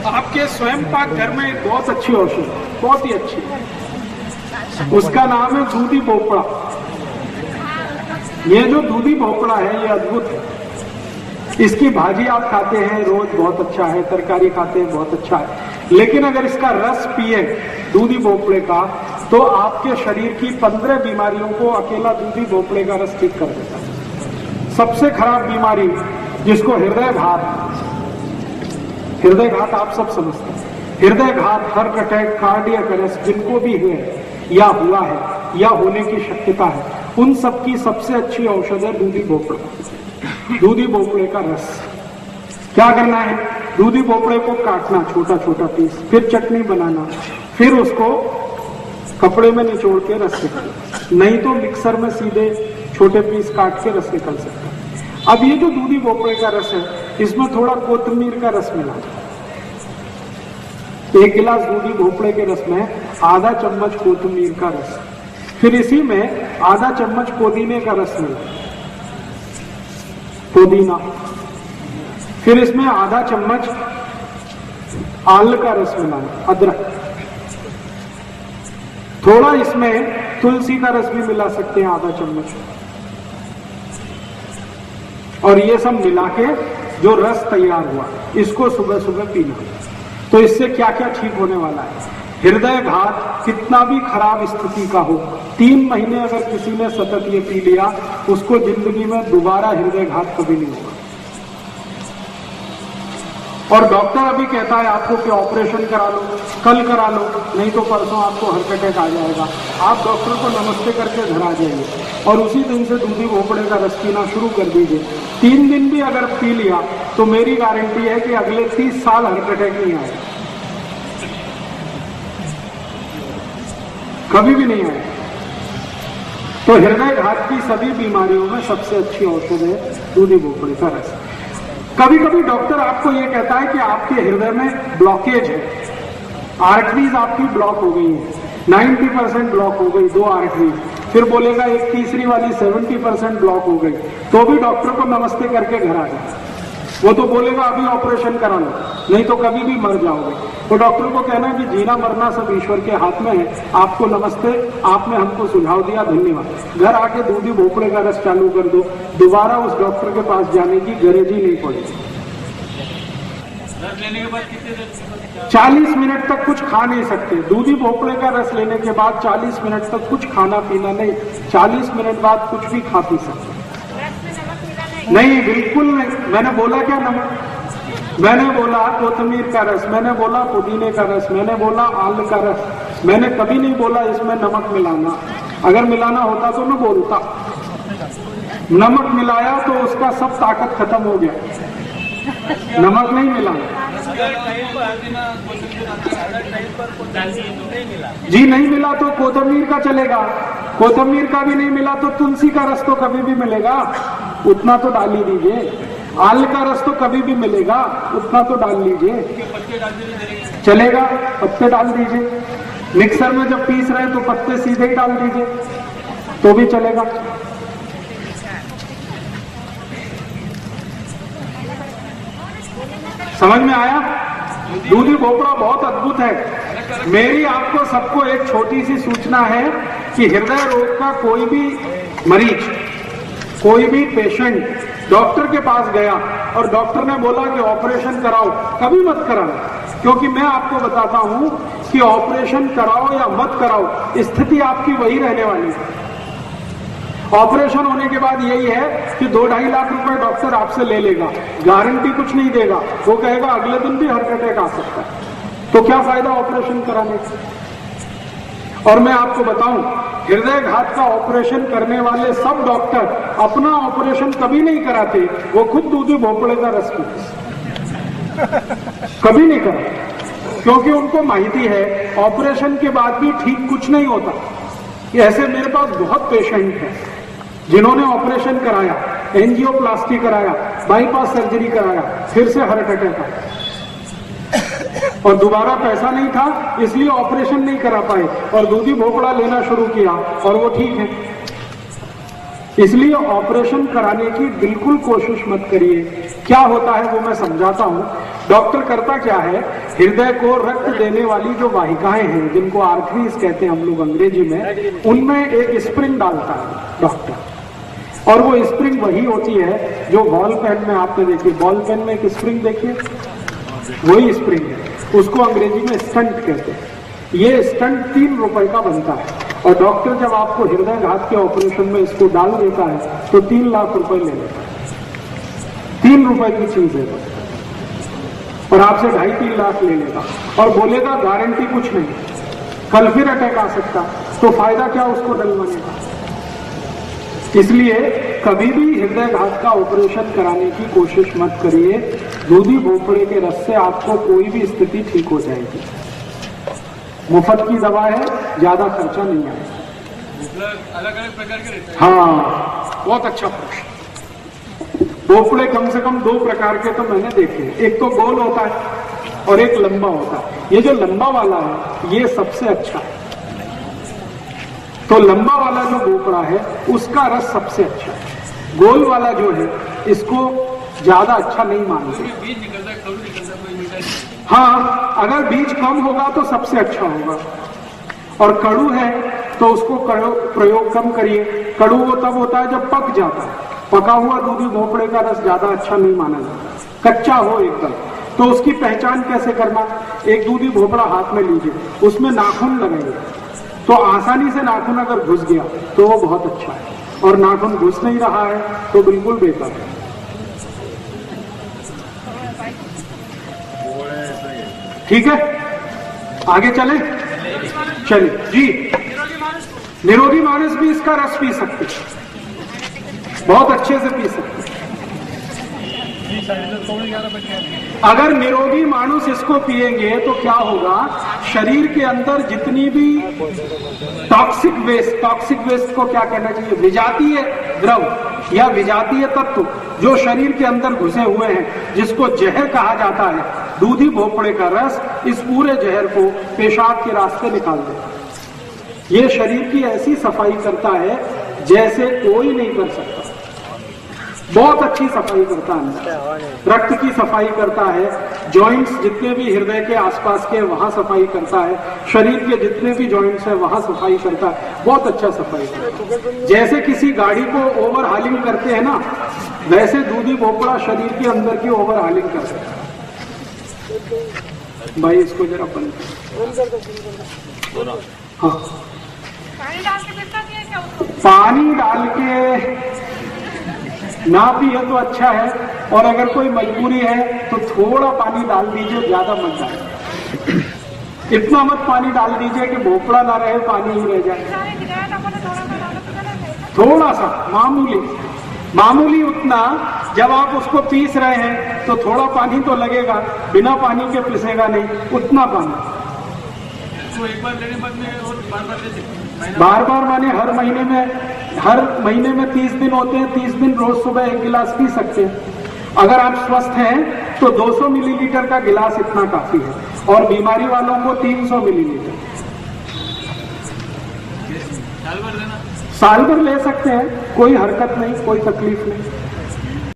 आपके स्वयं पाक घर में एक बहुत अच्छी औषधि, बहुत ही अच्छी, उसका नाम है दूधी भोपड़ा। ये जो दूधी भोपड़ा है ये अद्भुत है। इसकी भाजी आप खाते हैं रोज, बहुत अच्छा है, तरकारी खाते हैं, बहुत अच्छा है, लेकिन अगर इसका रस पिए दूधी भोपड़े का तो आपके शरीर की 15 बीमारियों को अकेला दूधी भोपड़े का रस ठीक कर देता है। सबसे खराब बीमारी जिसको हृदय घात आप सब समझते हैं, हृदय घात, हार्ट अटैक, कार्डियक अरेस्ट जिनको भी हुए या हुआ है या होने की शक्यता है, उन सब की सबसे अच्छी औषध है दूधी भोपड़ा, दूधी भोपड़े का रस। क्या करना है, दूधी भोपड़े को काटना छोटा छोटा पीस, फिर चटनी बनाना, फिर उसको कपड़े में निचोड़ के रस निकालना, नहीं तो मिक्सर में सीधे छोटे पीस काट के रस निकल सकता है। अब ये जो दूधी भोपड़े का रस है इसमें थोड़ा कोथिमीर का रस मिला, 1 गिलास दूधी भोपड़े के रस में आधा चम्मच कोथिमीर का रस, फिर इसी में आधा चम्मच पुदीने का रस मिला, पुदीना, फिर इसमें आधा चम्मच आल का रस मिलाना, अदरक, थोड़ा इसमें तुलसी का रस भी मिला सकते हैं, आधा चम्मच, और ये सब मिला के जो रस तैयार हुआ इसको सुबह सुबह पीना। तो इससे क्या क्या ठीक होने वाला है, हृदय घात कितना भी खराब स्थिति का हो, 3 महीने अगर किसी ने सतत ये पी लिया उसको जिंदगी में दोबारा हृदय घात कभी नहीं होगा। और डॉक्टर अभी कहता है आपको कि ऑपरेशन करा लो, कल करा लो, नहीं तो परसों आपको हार्ट अटैक आ जाएगा, आप डॉक्टर को नमस्ते करके घर आ जाइए और उसी दिन से दूधी भोपड़े का रस पीना शुरू कर दीजिए। 3 दिन भी अगर पी लिया तो मेरी गारंटी है कि अगले 30 साल हार्ट अटैक नहीं आएगा, कभी भी नहीं आएगा। तो हृदय घात की सभी बीमारियों में सबसे अच्छी औषध है दूधी भोपड़े का रस। कभी कभी डॉक्टर आपको यह कहता है कि आपके हृदय में ब्लॉकेज है, आर्टरीज आपकी ब्लॉक हो गई है, 90% ब्लॉक हो गई 2 आर्टरीज, फिर बोलेगा एक तीसरी वाली 70% ब्लॉक हो गई, तो भी डॉक्टर को नमस्ते करके घर आ जाए। वो तो बोलेगा अभी ऑपरेशन करा लो, नहीं तो कभी भी मर जाओगे। तो डॉक्टर को कहना कि जीना मरना सब ईश्वर के हाथ में है, आपको नमस्ते, आपने हमको सुझाव दिया, धन्यवाद। घर आके दूधी भोपड़े का रस चालू कर दो, दोबारा उस डॉक्टर के पास जाने की गरज ही नहीं पड़ेगी। 40 मिनट तक कुछ खा नहीं सकते, दूधी भोपड़े का रस लेने के बाद 40 मिनट तक कुछ खाना पीना नहीं, 40 मिनट बाद कुछ भी खा पी सकते नहीं, बिल्कुल नहीं। मैंने बोला क्या नमक, मैंने बोला कोथिमीर का रस, मैंने बोला पुदीने का रस, मैंने बोला आल का रस, मैंने कभी नहीं बोला इसमें नमक मिलाना। अगर मिलाना होता तो मैं बोलता, नमक मिलाया तो उसका सब ताकत खत्म हो गया, नमक नहीं मिलाना। जी नहीं मिला तो कोथिमीर का चलेगा, कोथिमीर का भी नहीं मिला तो तुलसी का रस तो कभी भी मिलेगा, उतना तो डाल ही दीजिए। आल का रस तो कभी भी मिलेगा, उतना तो डाल लीजिए, चलेगा, पत्ते डाल दीजिए। मिक्सर में जब पीस रहे तो पत्ते सीधे ही डाल दीजिए तो भी चलेगा। समझ में आया? दूधी भोपड़ा बहुत अद्भुत है। मेरी आपको सबको एक छोटी सी सूचना है कि हृदय रोग का कोई भी मरीज, कोई भी पेशेंट डॉक्टर के पास गया और डॉक्टर ने बोला कि ऑपरेशन कराओ, कभी मत कराओ, क्योंकि मैं आपको बताता हूं कि ऑपरेशन कराओ या मत कराओ स्थिति आपकी वही रहने वाली है। ऑपरेशन होने के बाद यही है कि 2-2.5 लाख रुपए डॉक्टर आपसे ले लेगा, गारंटी कुछ नहीं देगा, वो कहेगा अगले दिन भी हार्ट अटैक आ सकता है, तो क्या फायदा ऑपरेशन कराने का। और मैं आपको बताऊं, हृदय घात का ऑपरेशन करने वाले सब डॉक्टर अपना ऑपरेशन कभी नहीं कराते, वो खुद दूधी भोपड़े का रस पीते, कभी नहीं कराते, क्योंकि उनको माहिती है ऑपरेशन के बाद भी ठीक कुछ नहीं होता। ऐसे मेरे पास बहुत पेशेंट हैं जिन्होंने ऑपरेशन कराया, एंजियोप्लास्टी कराया, बाईपास सर्जरी कराया, फिर से हार्ट अटैक आया और दोबारा पैसा नहीं था इसलिए ऑपरेशन नहीं करा पाए और दूधी भोपड़ा लेना शुरू किया और वो ठीक है। इसलिए ऑपरेशन कराने की बिल्कुल कोशिश मत करिए। क्या होता है वो मैं समझाता हूं। डॉक्टर करता क्या है, हृदय को रक्त देने वाली जो वाहिकाएं हैं, जिनको आर्टरीज कहते हैं हम लोग अंग्रेजी में, उनमें एक स्प्रिंग डालता है डॉक्टर। और वो स्प्रिंग वही होती है जो बॉल पेन में आपने देखी, बॉल पेन में एक स्प्रिंग देखिए, वही स्प्रिंग है, उसको अंग्रेजी में स्टंट कहते हैं। ये स्टंट 3 रुपए का बनता है, और डॉक्टर जब आपको हृदय घात के ऑपरेशन में इसको डाल देता है तो 3 लाख रुपए ले लेता है। 3 रुपए की चीज है, और आपसे 2.5-3 लाख ले लेगा और बोलेगा गारंटी कुछ नहीं, कल फिर अटैक आ सकता, तो फायदा क्या उसको डलवाने का। इसलिए कभी भी हृदय घात का ऑपरेशन कराने की कोशिश मत करिए। दूधी भोपड़े के रस से आपको कोई भी स्थिति ठीक हो जाएगी। मुफ्त की दवा है, ज्यादा खर्चा नहीं आएगा। अलग अलग प्रकार के रहते हैं। हाँ, बहुत अच्छा प्रश्न। भोपड़े कम से कम 2 प्रकार के तो मैंने देखे, एक तो गोल होता है और एक लंबा होता है। ये जो लंबा वाला है ये सबसे अच्छा है। तो लंबा वाला जो भोपड़ा है उसका रस सबसे अच्छा है। गोल वाला जो है इसको ज्यादा अच्छा नहीं मानते। बीज निकलता है, खरू निकलता है, कोई मीठा नहीं। हाँ, अगर बीज कम होगा तो सबसे अच्छा होगा, और कड़ू है तो उसको प्रयोग कम करिए। कड़ू वो तब होता है जब पक जाता है। पका हुआ दूधी भोपड़े का रस ज्यादा अच्छा नहीं माना जाता। कच्चा हो एकदम, तो उसकी पहचान कैसे करना, एक दूधी भोपड़ा हाथ में लीजिए, उसमें नाखून लगाइए, तो आसानी से नाखून अगर घुस गया तो वो बहुत अच्छा है, और नाखून घुस नहीं रहा है तो बिल्कुल बेकार है। ठीक है, आगे चले, चलिए जी। निरोगी मानस भी इसका रस पी सकते, बहुत अच्छे से पी सकते। अगर निरोगी मानुष इसको पिएंगे तो क्या होगा, शरीर के अंदर जितनी भी टॉक्सिक वेस्ट को क्या कहना चाहिए, विजातीय द्रव या विजातीय तत्व जो शरीर के अंदर घुसे हुए हैं, जिसको जहर कहा जाता है, दूधी भोपड़े का रस इस पूरे जहर को पेशाब के रास्ते निकाल देता है। ये शरीर की ऐसी सफाई करता है जैसे कोई नहीं कर सकता। बहुत अच्छी सफाई करता है, रक्त की सफाई करता है, जॉइंट्स जितने भी हृदय के आसपास के वहां सफाई करता है, शरीर के जितने भी जॉइंट्स है वहां सफाई करता है, बहुत अच्छा सफाई करता है। जैसे किसी गाड़ी को ओवर हालिंग करते हैं ना, वैसे दूधी भोपड़ा शरीर के अंदर की ओवर हालिंग करता है। भाई इसको जरा बंद कर। हाँ, पानी डाल के ना पिए तो अच्छा है, और अगर कोई मजबूरी है तो थोड़ा पानी डाल दीजिए, ज्यादा मत डालिए। इतना मत पानी डाल दीजिए कि भोपड़ा ना रहे, पानी ही रह जाए। थोड़ा सा मामूली उतना। जब आप उसको पीस रहे हैं तो थोड़ा पानी तो लगेगा, बिना पानी के पिसेगा नहीं, उतना पानी। तो एक बार लेने बाद में और बार-बार ले सकते हैं? बार-बार माने हर महीने में 30 दिन होते हैं, 30 दिन रोज सुबह 1 गिलास पी सकते हैं। अगर आप स्वस्थ हैं तो 200 मिलीलीटर का गिलास इतना काफी है, और बीमारी वालों को 300 मिलीलीटर। साल भर लेना? साल भर ले सकते हैं, कोई हरकत नहीं, कोई तकलीफ नहीं।